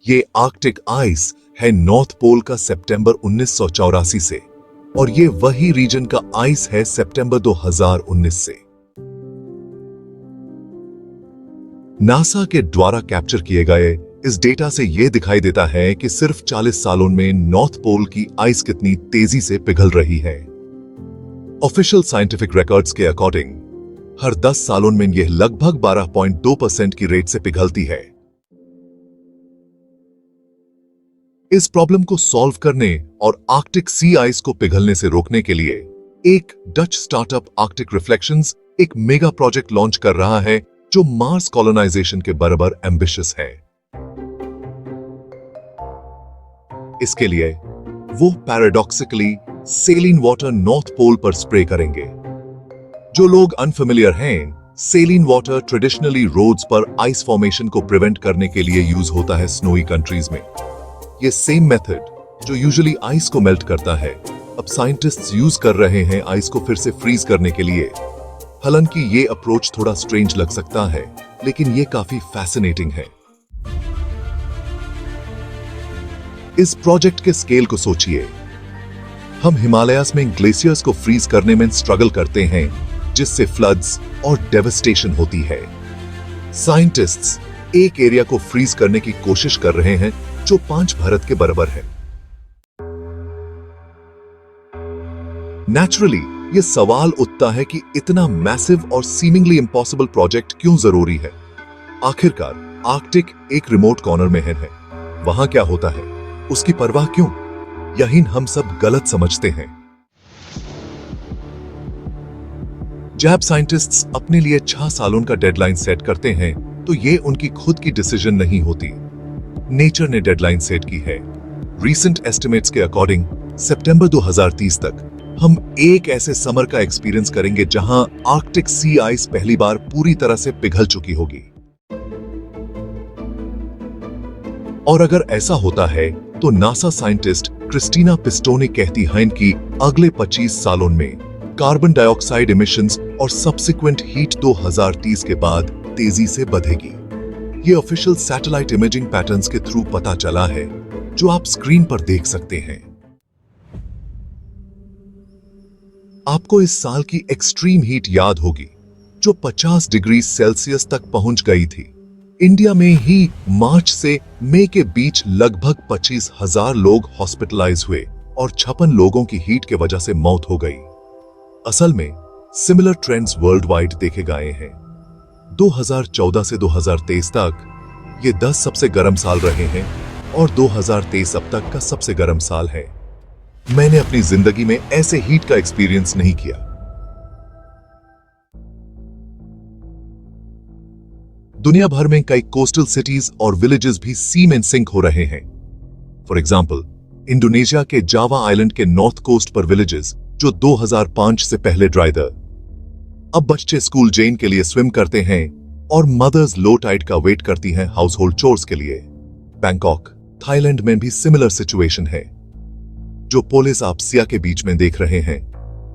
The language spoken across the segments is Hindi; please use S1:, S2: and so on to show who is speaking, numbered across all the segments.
S1: ये आर्कटिक आइस है नॉर्थ पोल का सितंबर 1984 से, और ये वही रीजन का आइस है सितंबर 2019 से। नासा के द्वारा कैप्चर किए गए इस डेटा से यह दिखाई देता है कि सिर्फ 40 सालों में नॉर्थ पोल की आइस कितनी तेजी से पिघल रही है। ऑफिशियल साइंटिफिक रिकॉर्ड्स के अकॉर्डिंग हर 10 सालों में यह लगभग 12.2% की रेट से पिघलती है। इस प्रॉब्लम को सॉल्व करने और आर्कटिक सी आइस को पिघलने से रोकने के लिए एक डच स्टार्टअप आर्कटिक रिफ्लेक्शंस एक मेगा प्रोजेक्ट लॉन्च कर रहा है जो मार्स कॉलोनाइजेशन के बराबर एम्बिशियस है। इसके लिए वो paradoxically saline water north pole पर स्प्रे करेंगे। जो लोग अनफेमिलियर हैं, सेलिन वाटर ट्रेडिशनली रोड्स पर आइस फॉर्मेशन को प्रिवेंट करने के लिए यूज होता है स्नोई कंट्रीज में। ये सेम मेथड जो यूजुअली आइस को मेल्ट करता है, अब साइंटिस्ट्स यूज कर रहे हैं आइस को फिर से फ्रीज करने के लिए। हालांकि ये अप्रोच थोड़ा स्ट्रेंज लग सकता है, लेकिन ये काफी फैसिनेटिंग है। इस प्रोजेक्ट के स्केल को सोचिए। हम हिमालयास में ग्लेशियर्स को फ्रीज करने में स्ट्रगल करते हैं, जिससे फ्लड्स और डेवस्टेशन होती है। साइंटिस्ट्स एक एरिया को फ्रीज करने की कोशिश कर रहे हैं जो 5 भारत के बराबर है। नेचुरली यह सवाल उठता है कि इतना मैसिव और सीमिंगली इम्पॉसिबल प्रोजेक्ट क्यों जरूरी है। आखिरकार आर्कटिक एक रिमोट कॉर्नर में है। वहां क्या होता है, उसकी परवाह क्यों? यही हम सब गलत समझते हैं। जब साइंटिस्ट्स अपने लिए 6 सालों का डेडलाइन सेट करते हैं, तो ये उनकी खुद की डिसीजन नहीं होती। नेचर ने डेडलाइन सेट की है। रीसेंट एस्टिमेट्स के अकॉर्डिंग सितंबर 2030 तक हम एक ऐसे समर का एक्सपीरियंस करेंगे जहां आर्कटिक सी आइस पहली बार पूरी तरह से पिघल चुकी होगी। और अगर ऐसा होता है तो नासा साइंटिस्ट क्रिस्टीना पिस्टोने कहती हैं कि अगले 25 सालों में कार्बन डाइऑक्साइड इमिशंस और सब्सिक्वेंट हीट 2030 के बाद तेजी से बढ़ेगी। ये ऑफिशियल सैटेलाइट इमेजिंग पैटर्न्स के थ्रू पता चला है, जो आप स्क्रीन पर देख सकते हैं। आपको इस साल की एक्सट्रीम हीट याद होगी, जो 50 डिग्री सेल्सियस तक पहुंच गई थी। इंडिया में ही मार्च से मई के बीच लगभग 25,000 लोग हॉस्पिटलाइज हुए और 56 लोगों की हीट के वजह से मौत हो गई। असल में सिमिलर ट्रेंड्स वर्ल्ड वाइड देखे गए हैं। 2014 से 2023 तक ये 10 सबसे गर्म साल रहे हैं और 2023 अब तक का सबसे गर्म साल है। मैंने अपनी जिंदगी में ऐसे हीट का एक्सपीरियंस नहीं किया। दुनिया भर में कई कोस्टल सिटीज और विलेजेस भी सी में सिंक हो रहे हैं। फॉर एग्जाम्पल, इंडोनेशिया के जावा आइलैंड के नॉर्थ कोस्ट पर विलेजेस जो 2005 से पहले ड्राई थे, अब बच्चे स्कूल जेन के लिए स्विम करते हैं और मदर्स लो टाइड का वेट करती हैं हाउस होल्ड चोर्स के लिए। बैंकॉक, थाईलैंड में भी सिमिलर सिचुएशन है। जो पोल्स आप सिया के बीच में देख रहे हैं,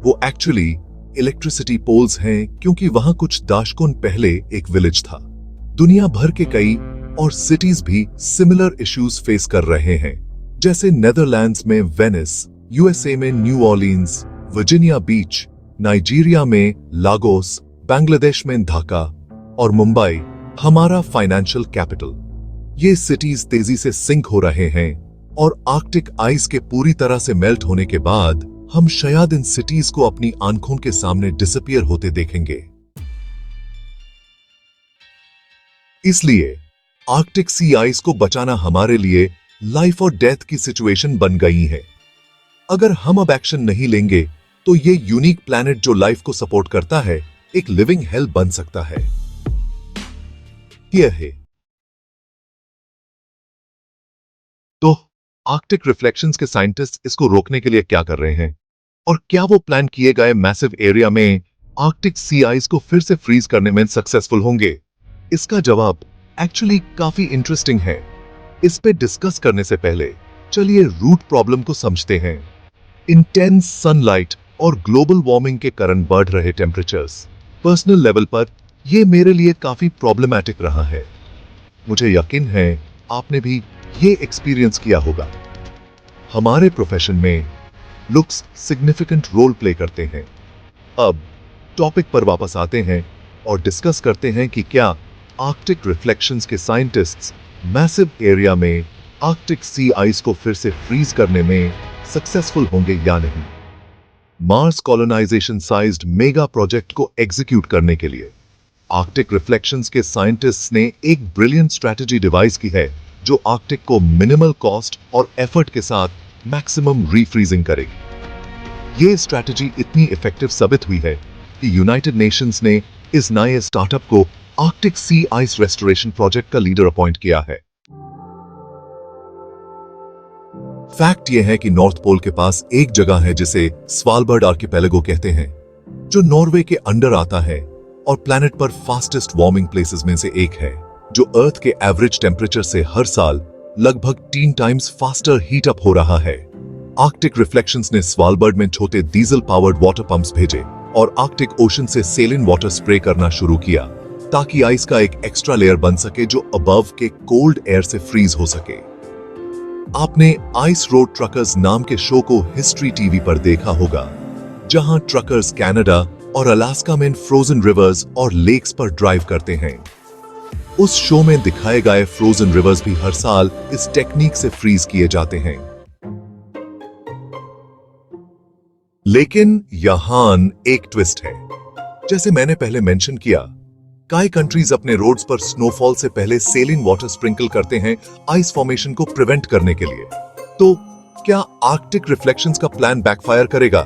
S1: वो एक्चुअली इलेक्ट्रिसिटी पोल्स हैं, क्योंकि वहां कुछ दशकों पहले एक विलेज था। दुनिया भर के कई और सिटीज भी सिमिलर इश्यूज फेस कर रहे हैं, जैसे नेदरलैंड्स में वेनिस, यूएसए में न्यू ऑर्लिन्स, वर्जीनिया बीच, नाइजीरिया में लागोस, बांग्लादेश में ढाका और मुंबई, हमारा फाइनेंशियल कैपिटल। ये सिटीज तेजी से सिंक हो रहे हैं और आर्कटिक आइस के पूरी तरह से मेल्ट होने के बाद हम शायद इन सिटीज को अपनी आंखों के सामने डिसअपीयर होते देखेंगे। इसलिए आर्कटिक सी आइस को बचाना हमारे लिए लाइफ और डेथ की सिचुएशन बन गई है। अगर हम अब एक्शन नहीं लेंगे तो ये यूनिक प्लैनेट जो लाइफ को सपोर्ट करता है, एक लिविंग हेल बन सकता है। यह है तो आर्कटिक रिफ्लेक्शंस के साइंटिस्ट इसको रोकने के लिए क्या कर रहे हैं, और क्या वो प्लान किए गए मैसिव एरिया में आर्कटिक सी आइस को फिर से फ्रीज करने में सक्सेसफुल होंगे? इसका जवाब एक्चुअली काफी इंटरेस्टिंग है। इस पे डिस्कस करने से पहले चलिए रूट प्रॉब्लम को समझते हैं। इंटेंस सनलाइट और ग्लोबल वार्मिंग के कारण बढ़ रहे टेम्परेचर्स, पर्सनल लेवल पर यह मेरे लिए काफी प्रॉब्लमैटिक रहा है। मुझे यकीन है आपने भी ये एक्सपीरियंस किया होगा। हमारे प्रोफेशन में लुक्स सिग्निफिकेंट रोल प्ले करते हैं। अब टॉपिक पर वापस आते हैं और डिस्कस करते हैं कि क्या आर्कटिक रिफ्लेक्शंस के साइंटिस्ट्स मैसिव एरिया में आर्कटिक सी आइस को फिर से फ्रीज करने में सक्सेसफुल होंगे या नहीं। Mars colonisation sized mega project को एग्जीक्यूट करने के लिए आर्कटिक रिफ्लेक्शंस के साइंटिस्ट्स ने एक ब्रिलियंट स्ट्रैटेजी डिवाइस की है जो आर्कटिक को मिनिमल कॉस्ट और एफर्ट के साथ मैक्सिमम रीफ्रीजिंग करेगी। ये स्ट्रैटेजी इतनी इफेक्टिव साबित हुई है कि यूनाइटेड नेशंस ने इस नए स्टार्टअप को आर्कटिक सी आइस रेस्टोरेशन प्रोजेक्ट का लीडर अपॉइंट किया है। फैक्ट यह है कि नॉर्थ पोल के पास एक जगह है जिसे स्वालबर्ड आर्किपेलागो कहते हैं, जो नॉर्वे के अंडर आता है और प्लैनेट पर फास्टेस्ट वार्मिंग प्लेसेस में से एक है, जो अर्थ के एवरेज टेम्परेचर से हर साल लगभग 3 टाइम्स फास्टर हीट अप हो रहा है। आर्कटिक रिफ्लेक्शंस ने स्वालबर्ड में छोटे डीजल पावर्ड वाटर पंप्स भेजे और आर्कटिक ओशन से सेलिन वाटर स्प्रे करना शुरू किया ताकि आइस का एक एक्स्ट्रा लेयर बन सके जो अबव के कोल्ड एयर से फ्रीज हो सके। आपने आइस रोड ट्रकर्स नाम के शो को हिस्ट्री टीवी पर देखा होगा, जहां ट्रकर्स कनाडा और अलास्का में फ्रोजन रिवर्स और लेक्स पर ड्राइव करते हैं। उस शो में दिखाए गए फ्रोजन रिवर्स भी हर साल इस टेक्निक से फ्रीज किए जाते हैं। लेकिन यहां एक ट्विस्ट है। जैसे मैंने पहले मेंशन किया, कई कंट्रीज अपने रोड्स पर स्नोफॉल से पहले सेलिन वाटर स्प्रिंकल करते हैं आइस फॉर्मेशन को प्रिवेंट करने के लिए। तो क्या आर्कटिक रिफ्लेक्शंस का प्लान बैकफायर करेगा?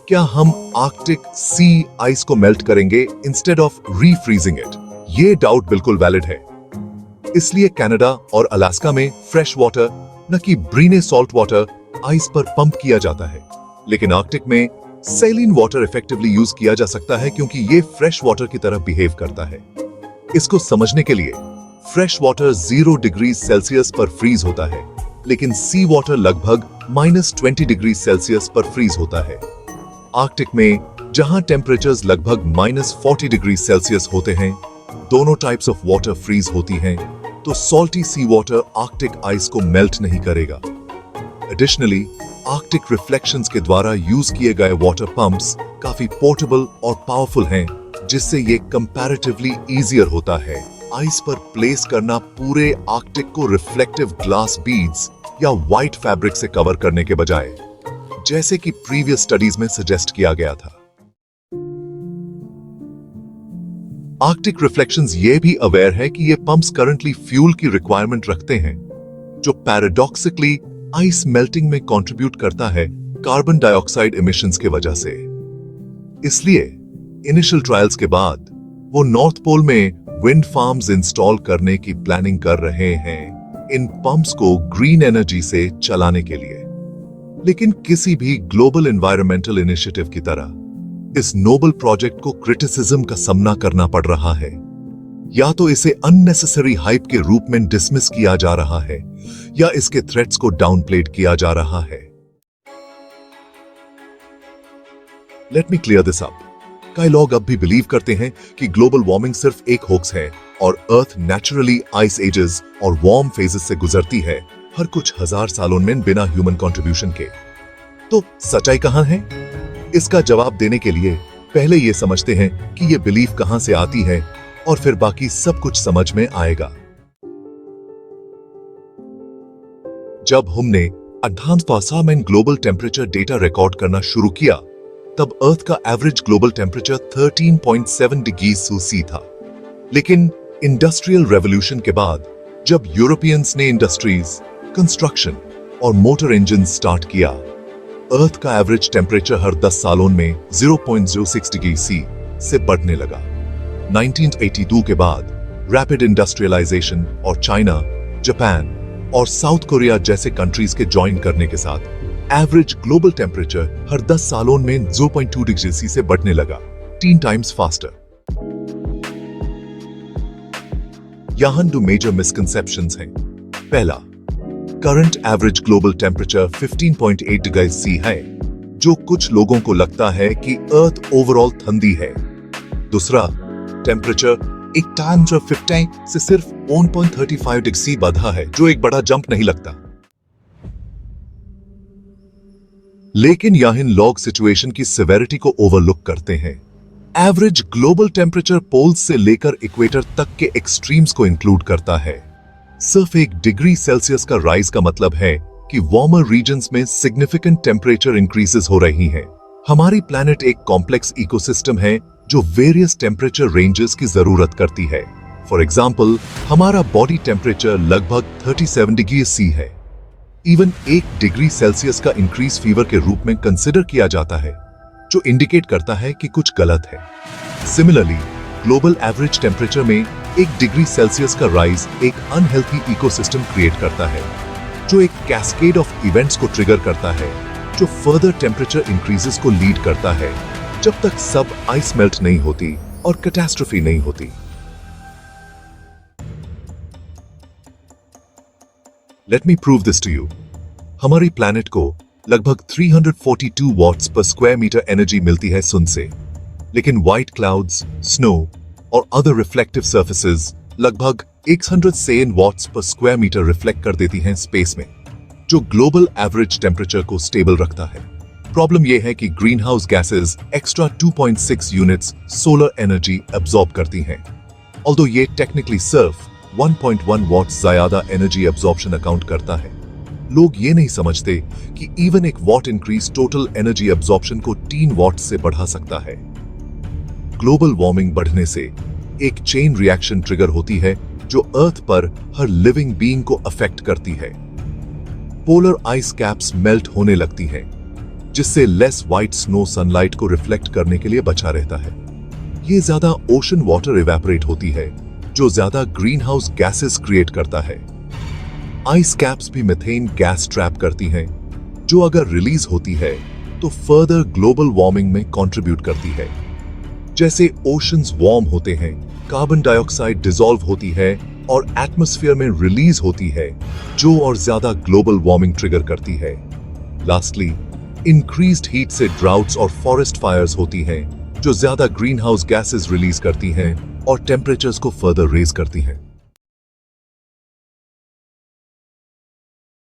S1: क्या हम आर्कटिक सी आइस को मेल्ट करेंगे इंस्टेड ऑफ रीफ्रीजिंग इट? ये डाउट बिल्कुल वैलिड है। इसलिए कनाडा और अलास्का में फ्रेश वाटर, न कि ब्रीने सॉल्ट वाटर, आइस पर पंप किया जाता है। लेकिन आर्कटिक में सेलिन वाटर इफेक्टिवली यूज किया जा सकता है क्योंकि ये फ्रेश वाटर की तरह बिहेव करता है। इसको समझने के लिए फ्रेश वाटर 0 डिग्री सेल्सियस पर फ्रीज होता है, लेकिन सी वाटर लगभग -20 डिग्री सेल्सियस पर फ्रीज होता है। आर्कटिक में जहां टेम्परेचर्स लगभग -40 डिग्री सेल्सियस होते हैं, दोनों टाइप्स ऑफ वाटर फ्रीज होती हैं, तो सॉल्टी सी वाटर आर्कटिक आइस को मेल्ट नहीं करेगा। एडिशनली, आर्कटिक रिफ्लेक्शंस के द्वारा यूज किए गए वाटर पंप्स काफी पोर्टेबल और पावरफुल हैं, जिससे ये कंपैरेटिवली इजियर होता है आइस पर प्लेस करना पूरे आर्कटिक को रिफ्लेक्टिव ग्लास बीड्स या व्हाइट फैब्रिक से कवर करने के बजाय, जैसे कि प्रीवियस स्टडीज में सजेस्ट किया गया था। आर्कटिक रिफ्लेक्शंस ये भी अवेयर है कि ये पंप्स करंटली फ्यूल की रिक्वायरमेंट रखते हैं, जो पैराडॉक्सिकली आइस मेल्टिंग में कंट्रीब्यूट करता है कार्बन डाइऑक्साइड इमिशंस के वजह से। इसलिए इनिशियल ट्रायल्स के बाद वो नॉर्थ पोल में विंड फार्म्स इंस्टॉल करने की प्लानिंग कर रहे हैं इन पंप्स को ग्रीन एनर्जी से चलाने के लिए। लेकिन किसी भी ग्लोबल एनवायरमेंटल इनिशिएटिव की तरह इस नोबल प्रोजेक्ट को क्रिटिसिज्म का सामना करना पड़ रहा है। या तो इसे अननेसेसरी हाइप के रूप में डिसमिस किया जा रहा है, या इसके थ्रेट्स को डाउनप्लेड किया जा रहा है। Let me clear this up. कई लोग अब भी बिलीव करते हैं कि ग्लोबल वार्मिंग सिर्फ एक होक्स है और अर्थ नेचुरली आइस एजेस और वार्म फेजेस से गुजरती है हर कुछ हजार सालों में बिना ह्यूमन कंट्रीब्यूशन के। तो सच्चाई कहां है? इसका जवाब देने के लिए पहले यह समझते हैं कि यह बिलीफ कहां से आती है, और फिर बाकी सब कुछ समझ में आएगा। जब हमने एडवांस पासा में ग्लोबल टेम्परेचर डेटा रिकॉर्ड करना शुरू किया, तब अर्थ का average global temperature 13.7 degree Celsius था। लेकिन इंडस्ट्रियल रेवोल्यूशन के बाद जब यूरोपियंस ने इंडस्ट्रीज, कंस्ट्रक्शन और मोटर इंजन स्टार्ट किया, अर्थ का एवरेज टेम्परेचर हर 10 सालों में 0.06 डिग्री सी से बढ़ने लगा। 1982 के बाद रैपिड इंडस्ट्रियलाइजेशन और चाइना, जापान और साउथ कोरिया जैसे कंट्रीज के ज्वाइन करने के साथ एवरेज ग्लोबल टेम्परेचर हर 10 सालों में 0.2 डिग्री सी से बढ़ने लगा, 3 टाइम्स फास्टर। यहां 2 मेजर मिसकंसेप्शंस हैं। पहला, current average global temperature 15.8 degree C है, जो कुछ लोगों को लगता है कि अर्थ ओवरऑल ठंडी है। दूसरा, टेम्परेचर एक टाइम 15 से सिर्फ 1.35 डिग्री बढ़ा है, जो एक बड़ा जंप नहीं लगता। लेकिन यह इन लॉग सिचुएशन की सिवेरिटी को ओवरलुक करते हैं। एवरेज ग्लोबल टेम्परेचर पोल्स से लेकर इक्वेटर तक के एक्सट्रीम्स को इंक्लूड करता है। सिर्फ 1 डिग्री सेल्सियस का राइज का मतलब है कि वार्मर रीजन्स में सिग्निफिकेंट टेम्परेचर इंक्रीजेस हो रही हैं। हमारी प्लैनेट एक कॉम्प्लेक्स इकोसिस्टम है जो वेरियस टेम्परेचर रेंजेस की जरूरत करती है। फॉर एग्जाम्पल, हमारा बॉडी टेम्परेचर लगभग 37 डिग्री सी है। इवन 1 डिग्री सेल्सियस का इंक्रीज फीवर के रूप में कंसिडर किया जाता है, जो इंडिकेट करता है कि कुछ गलत है। सिमिलरली, ग्लोबल एवरेज टेम्परेचर में 1 डिग्री सेल्सियस का राइज एक अनहेल्थी इकोसिस्टम क्रिएट करता है, जो एक कैस्केड ऑफ इवेंट्स को ट्रिगर करता है, जो फर्दर टेम्परेचर इंक्रीजेस को लीड करता है, जब तक सब आइस मेल्ट नहीं होती और कैटास्ट्रोफी नहीं होती। Let me prove this to you. हमारी प्लैनेट को लगभग 342 वॉट्स पर स्क्वायर मीटर एनर्जी मिलती है सन से, लेकिन व्हाइट क्लाउड्स, स्नो और अदर रिफ्लेक्टिव सर्फेसेस लगभग 107 वॉट्स पर स्क्वायर मीटर रिफ्लेक्ट कर देती हैं स्पेस में, जो ग्लोबल एवरेज टेम्परेचर को स्टेबल रखता है। प्रॉब्लम यह है कि green house gases extra 2.6 units solar energy absorb करती हैं। ऑल्दो ये टेक्निकली सिर्फ 1.1 वॉट्स ज्यादा एनर्जी एब्जॉर्प्शन अकाउंट करता है, लोग ये नहीं समझते कि even 1 what increase total energy absorption को 3 वॉट से बढ़ा सकता है। ग्लोबल वार्मिंग बढ़ने से एक चेन रिएक्शन ट्रिगर होती है जो अर्थ पर हर लिविंग बीइंग को अफेक्ट करती है। पोलर आइस कैप्स मेल्ट होने लगती हैं, जिससे लेस व्हाइट स्नो सनलाइट को रिफ्लेक्ट करने के लिए बचा रहता है। ये ज्यादा ओशन वाटर इवेपोरेट होती है, जो ज्यादा ग्रीन हाउस गैसेस क्रिएट करता है। आइस कैप्स भी मीथेन गैस ट्रैप करती हैं, जो अगर रिलीज होती है तो फर्दर ग्लोबल वार्मिंग में कंट्रीब्यूट करती है। जैसे ओशंस वार्म होते हैं, कार्बन डाइऑक्साइड डिसॉल्व होती है और एटमॉस्फेयर में रिलीज होती है, जो और ज्यादा ग्लोबल वार्मिंग ट्रिगर करती है। लास्टली, इंक्रीज्ड हीट से ड्राउट्स और फॉरेस्ट फायर्स होती हैं, जो ज्यादा ग्रीन हाउस गैसेस रिलीज करती हैं और टेम्परेचर्स को फर्दर रेज करती हैं।